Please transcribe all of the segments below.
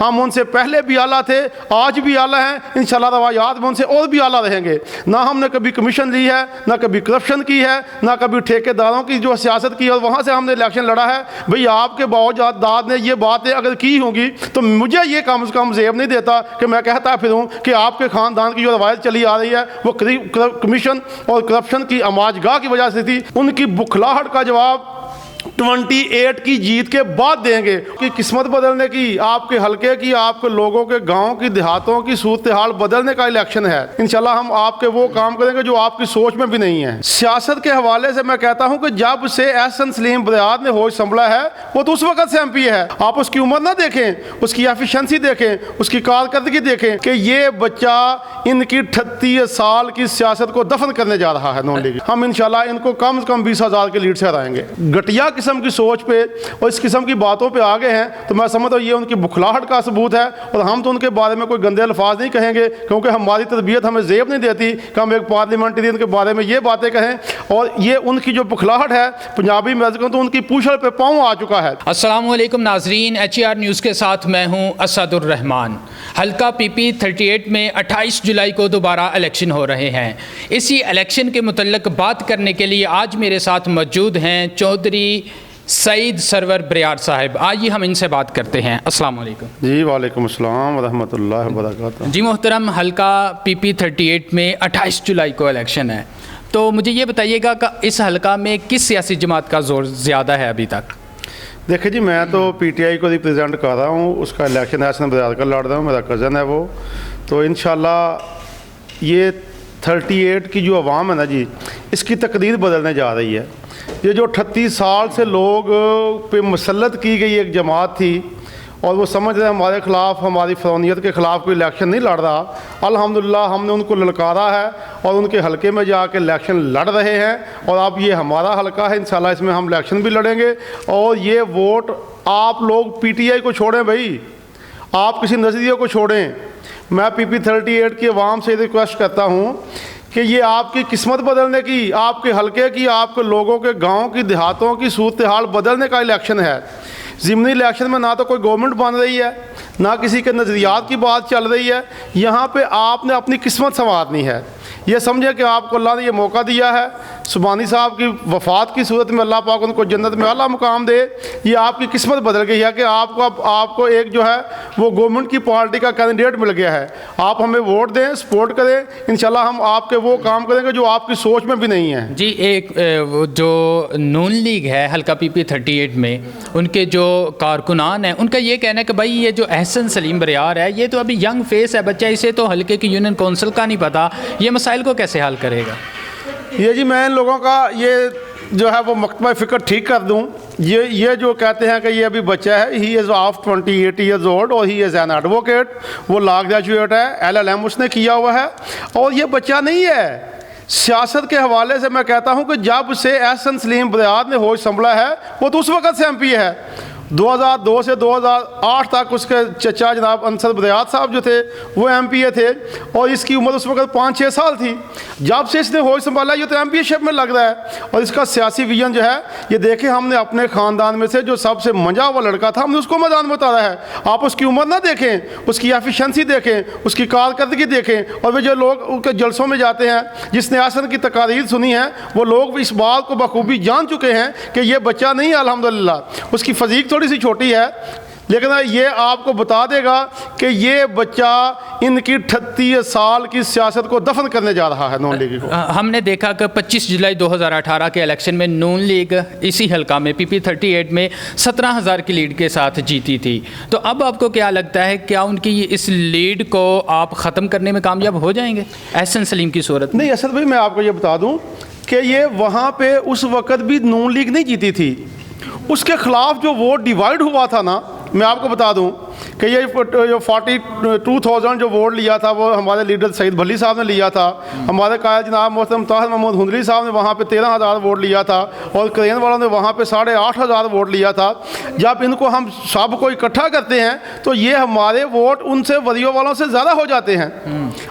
हम उनसे पहले भी आला थे, आज भी आला हैं, इंशाल्लाह रवायात में उनसे और भी आला रहेंगे। ना हमने कभी कमीशन ली है, ना कभी करप्शन की है, ना कभी ठेकेदारों की जो सियासत की है और वहाँ से हमने इलेक्शन लड़ा है। भाई आपके बावजूद ने ये बातें अगर की होंगी तो मुझे ये कम से कम ज़ेब नहीं देता कि मैं कहता फिरूँ कि आपके ख़ानदान की जो रवायत चली आ रही है वो कमीशन और करप्शन की आमाजगाह की वजह से थी। उनकी बुखलाहट का जवाब 28 की जीत के बाद देंगे कि किस्मत बदलने की, आपके हलके की, आपके लोगों के गांव की, देहातों की सूरत हाल बदलने का इलेक्शन है। इंशाल्लाह हम आपके वो काम करेंगे जो आपकी सोच में भी नहीं है। सियासत के हवाले से मैं कहता हूं कि जब से एहसन सलीम बरियात ने होश संभला है वो तो उस वक्त से MP है। आप उसकी उम्र ना देखें, उसकी एफिशिएंसी देखें, उसकी कारकर्दगी देखें कि ये बच्चा इनकी 38 साल की सियासत को दफन करने जा रहा है नॉन लीग। हम इंशाल्लाह इनको कम से कम 20,000 की लीड से हराएंगे। घटिया किस्म की सोच पे और इस किस्म की बातों पे आ गए हैं तो मैं समझता हूँ ये उनकी बुखलाहट का सबूत है। और हम तो उनके बारे में कोई गंदे अल्फाज नहीं कहेंगे क्योंकि हमारी तरबियत हमें ज़ेब नहीं देती कि हम एक पार्लियामेंटेरियन के बारे में ये बातें कहें। और ये उनकी जो बुखलाहट है पंजाबी में तो उनकी पूछड़ पे पाँव आ चुका है। अस्सलाम वालेकुम नाजरीन, HAR न्यूज़ के साथ मैं हूँ असदुर रहमान। हल्का PP 38 में 28 जुलाई को दोबारा इलेक्शन हो रहे हैं। इसी इलेक्शन के मुतल्लिक बात करने के लिए आज मेरे साथ मौजूद हैं चौधरी सईद सरवर बरियार साहब। आइए हम इनसे बात करते हैं। अस्सलाम वालेकुम। जी वालेकुम अस्सलाम वरहमतुल्लाहि वबरकातुहू। जी मोहतरम, हल्का PP 38 में 28 जुलाई को इलेक्शन है, तो मुझे ये बताइएगा कि इस हल्का में किस सियासी जमात का जोर ज़्यादा है अभी तक? देखिए जी, मैं तो PTI को रिप्रेजेंट कर रहा हूँ, उसका इलेक्शन एहसन बरियात का लड़ रहा हूँ, मेरा कज़न है वो। तो इंशाल्लाह ये 38 की जो अवाम है ना जी, इसकी तकदीर बदलने जा रही है। ये जो 38 साल से लोग पे मुसल्लत की गई एक जमात थी और वो समझ रहे हमारे ख़िलाफ़, हमारी फ़रौनियत के ख़िलाफ़ कोई इलेक्शन नहीं लड़ रहा। अल्हम्दुलिल्लाह हमने उनको ललकारा है और उनके हलके में जाके इलेक्शन लड़ रहे हैं। और अब ये हमारा हलका है, इंशाल्लाह इसमें हम इलेक्शन भी लड़ेंगे। और ये वोट आप लोग PTI को छोड़ें भाई, आप किसी नज़रिए को छोड़ें। मैं PP 38 की आवाम से रिक्वेस्ट करता हूँ कि ये आपकी किस्मत बदलने की, आपके हलके की, आपके लोगों के गांव की, देहातों की सूरत हाल बदलने का इलेक्शन है। ज़िमनी इलेक्शन में ना तो कोई गवर्नमेंट बन रही है, ना किसी के नज़रियात की बात चल रही है। यहाँ पे आपने अपनी किस्मत संवारनी है। ये समझे कि आपको अल्लाह ने ये मौका दिया है। सुबानी साहब की वफ़ात की सूरत में अल्लाह पाक उनको जन्नत में आला मुकाम दे। ये आपकी किस्मत बदल गई है कि आपको एक जो है वो गवर्नमेंट की पार्टी का कैंडिडेट मिल गया है। आप हमें वोट दें, सपोर्ट करें, इंशाल्लाह हम आपके वो काम करेंगे जो आपकी सोच में भी नहीं है। जी, एक जो नून लीग है हल्का PP 38 में, उनके जो कारकुनान हैं उनका ये कहना है कि भाई ये जो एहसन सलीम बरियार है ये तो अभी यंग फेस है बच्चा, इसे तो हल्के की यूनियन काउंसिल का नहीं पता, ये मसाइल को कैसे हल करेगा? ये जी मैं इन लोगों का ये जो है वो मकतबा फ़िक्र ठीक कर दूँ। ये जो कहते हैं कि ये अभी बच्चा है, he is of 28 years old और ही इज़ एन एडवोकेट, वो लॉ ग्रेजुएट है, LLM उसने किया हुआ है और ये बच्चा नहीं है। सियासत के हवाले से मैं कहता हूँ कि जब से एहसन सलीम बरियात ने होश संभला है वो तो उस वक़्त से MP है। 2002 से 2008 तक उसके चचा जनाब अंसर बरियात साहब जो थे वो MPA थे और इसकी उम्र उस वक्त 5-6 साल थी। जब से इसने होश संभाला ये तो MPA में लग रहा है। और इसका सियासी विजन जो है ये देखें, हमने अपने ख़ानदान में से जो सबसे मंजा हुआ लड़का था हमने उसको मैदान में उतारा है। आप उसकी उम्र ना देखें, उसकी एफिशिएंसी देखें, उसकी कारकर्दगी देखें। और वे जो लोग उनके जलसों में जाते हैं, जिसने एहसन की तकारीर सुनी है, वो लोग इस बात को बखूबी जान चुके हैं कि ये बच्चा नहीं है। अल्हम्दुलिल्लाह उसकी फ़ज़ीक थोड़ी सी छोटी है लेकिन ये आपको बता देगा कि ये बच्चा इनकी 38 साल की सियासत को दफन करने जा रहा है नून लीग को। हमने देखा कि 25 जुलाई 2018 के इलेक्शन में नून लीग इसी हल्का में PP 38 में 17,000 की लीड के साथ जीती थी। तो अब आपको क्या लगता है, क्या उनकी इस लीड को आप ख़त्म करने में कामयाब हो जाएंगे एहसन सलीम की सूरत? नहीं असद भाई, मैं आपको ये बता दूँ कि ये वहाँ पर उस वक़्त भी नून लीग नहीं जीती थी। उसके ख़िलाफ़ जो वोट डिवाइड हुआ था ना, मैं आपको बता दूं कि ये जो 42,000 जो वोट लिया था वो हमारे लीडर सईद भली साहब ने लिया था। हमारे कायद जनाब मोहतरम ताहिर महमूद हुंदरी साहब ने वहाँ पे 13,000 वोट लिया था और क्रेन वालों ने वहाँ पे 8,500 वोट लिया था। जब इनको हम सब को इकट्ठा करते हैं तो ये हमारे वोट उनसे वरियों वालों से ज़्यादा हो जाते हैं।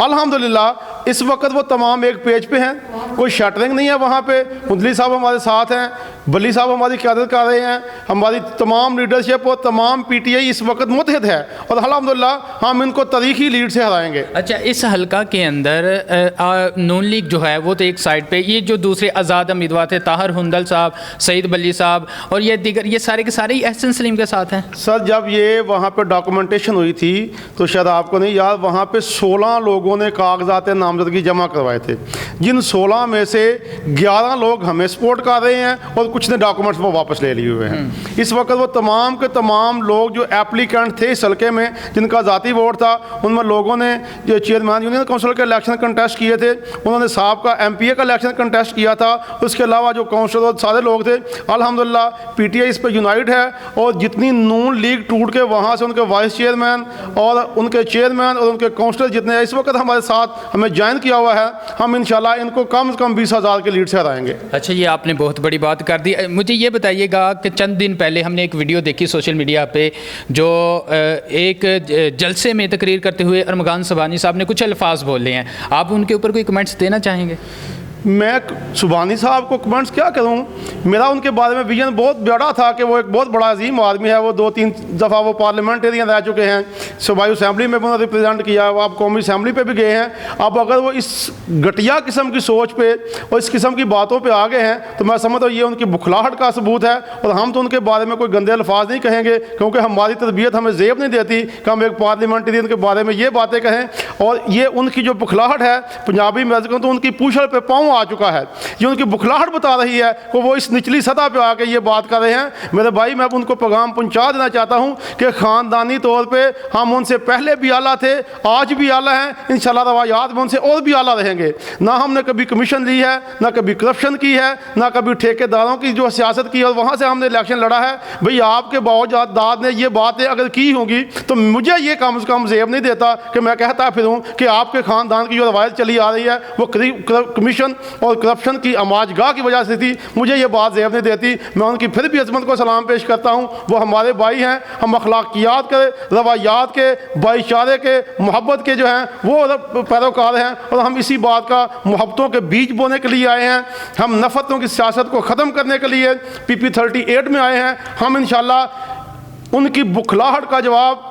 अल्हम्दुलिल्लाह इस वक्त वो तमाम एक पेज पे हैं, कोई शटरिंग नहीं है वहाँ पे। हुंदरी साहब हमारे साथ हैं, बली साहब हमारी क़यादत कर रहे हैं, हमारी तमाम लीडरशिप और तमाम पीटीआई इस वक्त मुत्तहिद है और अल्हम्दुलिल्लाह हम इनको तारीखी लीड से हराएंगे। अच्छा, इस हलका के अंदर नून लीग जो है वो तो एक साइड पे, ये जो दूसरे आज़ाद उम्मीदवार थे ताहिर हुंदल साहब, सईद बली साहब और ये दीगर, ये सारे के सारे ही एहसन सलीम के साथ हैं। सर जब ये वहाँ पे डॉक्यूमेंटेशन हुई थी तो शायद आपको नहीं याद, वहाँ पे 16 लोगों ने कागजात नामजदगी जमा करवाए थे, जिन 16 में से 11 लोग हमें सपोर्ट कर रहे हैं और कुछ ने डॉक्यूमेंट्स वो वापस ले लिए हुए हैं। इस वक्त वो तमाम के तमाम लोग जो एप्लीकेंट थे इस हल्के में जिनका ज़ाती वोट था, उनमें लोगों ने जो चेयरमैन यूनियन काउंसिल के इलेक्शन कंटेस्ट किए थे, उन्होंने साहब का MPA का इलेक्शन कंटेस्ट किया था। उसके अलावा जो काउंसिलर और सारे लोग थे, अल्हम्दुलिल्लाह पीटीआई इस पर यूनाइट है और जितनी नून लीग टूट के वहाँ से उनके वाइस चेयरमैन और उनके चेयरमैन और उनके काउंसिलर जितने इस वक्त हमारे साथ हमें ज्वाइन किया हुआ है, हम इंशाल्लाह इनको कम से कम 20,000 के लीड से हराएंगे। अच्छा, ये आपने बहुत बड़ी बात कर दी। मुझे ये बताइएगा कि चंद दिन पहले हमने एक वीडियो देखी सोशल मीडिया पे, जो एक जलसे में तकरीर करते हुए अरमगान सुबहानी साहब ने कुछ अल्फाज बोले हैं, आप उनके ऊपर कोई कमेंट्स देना चाहेंगे? मैं सुबहानी साहब को कमेंट्स क्या करूं, मेरा उनके बारे में विजन बहुत बड़ा था कि वो एक बहुत बड़ा अजीम आदमी है। वो 2-3 दफ़ा वो पार्लियामेंटेरियन रह चुके हैं, सूबाई असम्बली में भी उन्होंने रिप्रेजेंट किया, वो अब कौमी असम्बली पे भी गए हैं। अब अगर वो इस घटिया किस्म की सोच पे और इस किस्म की बातों पे आ गए हैं तो मैं समझता हूँ ये उनकी बुखलाहट का सबूत है। और हम तो उनके बारे में कोई गंदे अल्फाज नहीं कहेंगे क्योंकि हमारी तरबियत हमें जेब नहीं देती कि हम एक पार्लियामेंटेरियन के बारे में ये बातें कहें। और ये उनकी जो बुखलाहट है, पंजाबी में कहूँ तो उनकी पूछड़ पे पाँव आ चुका है, ये उनकी बुखलाहट बता रही है कि वो इस निचली सतह पे आके ये बात कर रहे हैं। मेरे भाई मैं उनको पैगाम पहुंचा देना चाहता हूं कि ख़ानदानी तौर पे हम उनसे पहले भी आला थे, आज भी आला हैं, इंशाल्लाह रवायात में उनसे और भी आला रहेंगे। ना हमने कभी कमीशन ली है, ना कभी करप्शन की है, ना कभी ठेकेदारों की जो सियासत की और वहाँ से हमने इलेक्शन लड़ा है। भाई आपके बावजूद ने ये बातें अगर की होंगी तो मुझे ये कम से कम जेब नहीं देता कि मैं कहता फिरूँ कि आपके ख़ानदान की जो रवायत चली आ रही है वो कमीशन और करप्शन की अमाजगाह की वजह से थी, मुझे ये बात जेब नहीं देती। मैं उनकी फिर भी अजमत को सलाम पेश करता हूँ, वो हमारे भाई हैं, हम अखलाकियात के, रवायात के, भाईचारे के, मोहब्बत के जो हैं वो पैरोकार हैं और हम इसी बात का मोहब्बतों के बीज बोने के लिए आए हैं। हम नफ़रतों की सियासत को ख़त्म करने के लिए PP 38 में आए हैं। हम इंशाल्लाह उनकी बुखलाहट का जवाब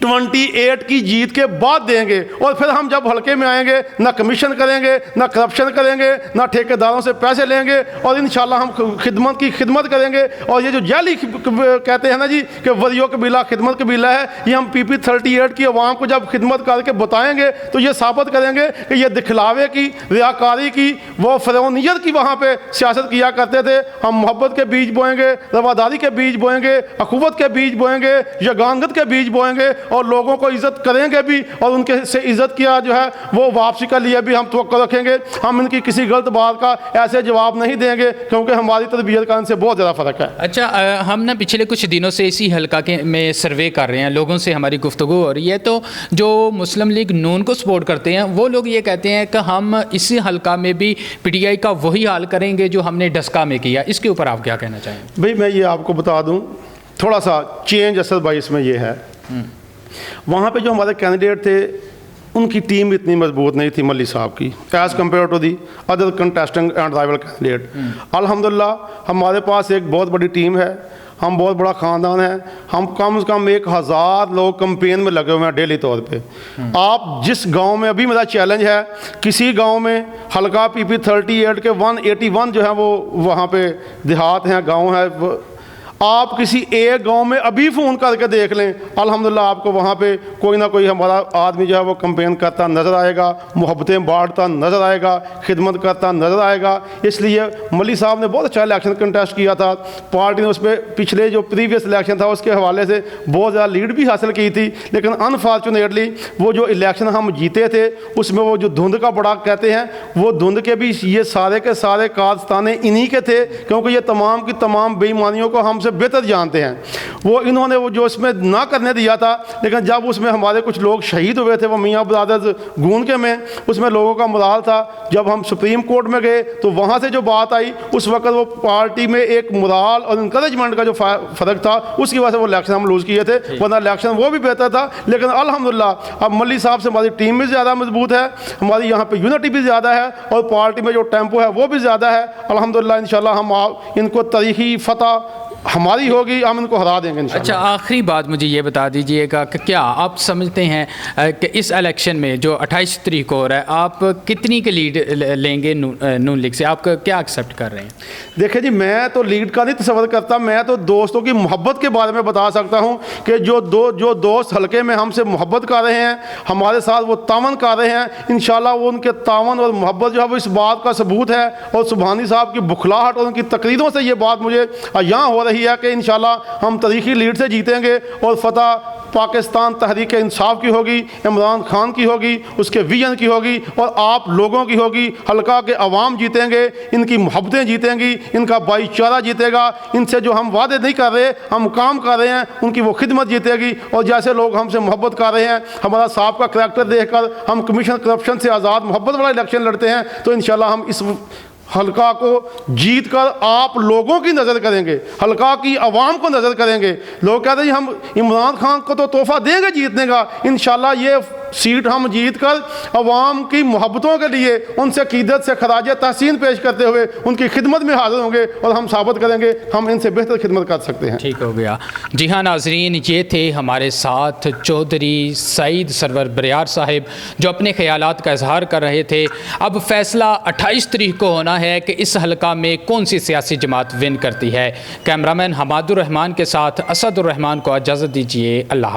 28 की जीत के बाद देंगे और फिर हम जब हल्के में आएंगे ना कमीशन करेंगे, ना करप्शन करेंगे, ना ठेकेदारों से पैसे लेंगे और इंशाल्लाह हम खिदमत की खिदमत करेंगे। और ये जो जाली कहते हैं ना जी कि वरियो कबीला खिदमत कबीला है, ये हम PP 38 की आवाम को जब खिदमत करके बताएंगे तो ये साबित करेंगे कि ये दिखलावे की, रियाकारी की, वो फ़िरौनियत की वहाँ पे सियासत किया करते थे। हम मोहब्बत के बीज बोएंगे, रवादारी के बीज बोएंगे, अखुवत के बीज बोएंगे, यगानगत के बीज बोएंगे और लोगों को इज़्ज़त करेंगे भी और उनके से इज़्ज़त किया जो है वो वापसी का लिए भी हम तवक्को रखेंगे। हम इनकी किसी गलत बात का ऐसे जवाब नहीं देंगे क्योंकि हमारी तरबियत का इनसे बहुत ज़्यादा फ़र्क है। अच्छा, हम ना पिछले कुछ दिनों से इसी हल्का के में सर्वे कर रहे हैं, लोगों से हमारी गुफ्तगू हो रही है, तो जो मुस्लिम लीग नून को सपोर्ट करते हैं वो लोग ये कहते हैं कि हम इसी हल्का में भी PTI का वही हाल करेंगे जो हमने डस्का में किया। इसके ऊपर आप क्या कहना चाहेंगे? भाई मैं ये आपको बता दूँ, थोड़ा सा चेंज असल भाई इसमें ये है, वहाँ पे जो हमारे कैंडिडेट थे उनकी टीम इतनी मजबूत नहीं थी मल्ली साहब की as compare to the other contestant and rival candidate. अल्हम्दुलिल्लाह हमारे पास एक बहुत बड़ी टीम है, हम बहुत बड़ा ख़ानदान है, हम कम से कम 1000 लोग कैंपेन में लगे हुए हैं डेली तौर पे। आप जिस गांव में, अभी मेरा चैलेंज है, किसी गांव में हल्का PP 38 के 181 जो है वो वहाँ पे देहात हैं, गांव है, आप किसी एक गांव में अभी फ़ोन करके देख लें, अल्हम्दुलिल्लाह आपको वहाँ पे कोई ना कोई हमारा आदमी जो है वो कैंपेन करता नज़र आएगा, मोहब्बतें बांटता नज़र आएगा, खिदमत करता नज़र आएगा। इसलिए मल्ली साहब ने बहुत अच्छा इलेक्शन कंटेस्ट किया था, पार्टी ने उस पर पिछले जो प्रीवियस इलेक्शन था उसके हवाले से बहुत ज़्यादा लीड भी हासिल की थी। लेकिन अनफॉर्चुनेटली वो जो इलेक्शन हम जीते थे उसमें वो जो धुंध का बड़ा कहते हैं, वो धुंध के भी ये सारे के सारे कारस्ताने इन्हीं के थे क्योंकि ये तमाम की तमाम बेईमानियों को हमसे हमसे बेहतर जानते हैं। वो इन्होंने वो जो इसमें ना करने दिया था, लेकिन जब उसमें हमारे कुछ लोग शहीद हुए थे, वो मियाँ ब्रदर्स गून के में, उसमें लोगों का मुराल था। जब हम सुप्रीम कोर्ट में गए तो वहाँ से जो बात आई, उस वक्त वो पार्टी में एक मुराल और इंकरेजमेंट का जो फ़र्क था, उसकी वजह से वो इलेक्शन हम लूज़ किए थे, वरना इलेक्शन वो भी बेहतर था। लेकिन अल्हम्दुलिल्लाह अब मल्ली साहब से हमारी टीम भी ज़्यादा मजबूत है, हमारी यहाँ पे यूनिटी भी ज़्यादा है और पार्टी में जो टेम्पो है वो भी ज़्यादा है। अल्हम्दुलिल्लाह इंशाल्लाह हम इनको तारीखी फतह हमारी होगी, हम इनको हरा देंगे इंशाल्लाह। अच्छा, आखिरी बात मुझे ये बता दीजिएगा कि क्या आप समझते हैं कि इस इलेक्शन में जो 28 तारीख को हो रहा है, आप कितनी की लीड लेंगे नून लीग से? आप क्या एक्सेप्ट कर रहे हैं? देखिए जी, मैं तो लीड का नहीं तस्वर करता, मैं तो दोस्तों की मोहब्बत के बारे में बता सकता हूँ कि जो दोस्त हल्के में हमसे मोहब्बत कर रहे हैं, हमारे साथ वो तावन कर रहे हैं, इंशाल्लाह वो उनके तावन और मोहब्बत जो है वो इस बात का सबूत है। और सुबहानी साहब की बुखलाहट और उनकी तकरीरों से ये बात मुझे यहाँ हो रही है कि इंशाल्लाह हम तारीखी लीड से जीतेंगे और फतह पाकिस्तान तहरीक इंसाफ की होगी, इमरान खान की होगी, उसके विजन की होगी और आप लोगों की होगी। हल्का के अवाम जीतेंगे, इनकी मोहब्बतें जीतेंगी, इनका भाईचारा जीतेगा। इनसे जो हम वादे नहीं कर रहे, हम काम कर रहे हैं, उनकी वो खिदमत जीतेगी। और जैसे लोग हमसे मोहब्बत कर रहे हैं, हमारा साहब का करैक्टर देखकर हम कमीशन करप्शन से आज़ाद मोहब्बत वाला इलेक्शन लड़ते हैं, तो इंशाल्लाह हम इस हल्का को जीत कर आप लोगों की नज़र करेंगे, हल्का की आवाम को नज़र करेंगे। लोग कहते हैं हम इमरान खान को तो तोहफा देंगे जीतने का, इंशाल्लाह ये सीट हम जीत कर अवाम की मोहब्बतों के लिए उनसे क़ीदत से खराज तहसीन पेश करते हुए उनकी खिदमत में हाजिर होंगे और हम साबित करेंगे हम इनसे बेहतर खिदमत कर सकते हैं। ठीक हो गया। जी हाँ नाजरीन, ये थे हमारे साथ चौधरी सईद सरवर बरियार साहिब जो अपने ख़यालात का इजहार कर रहे थे। अब फैसला 28 तारीख को होना है कि इस हल्का में कौन सी सियासी जमात विन करती है। कैमरामैन हमादुर रहमान के साथ असदुर रहमान को इजाज़त दीजिए। अल्लाह।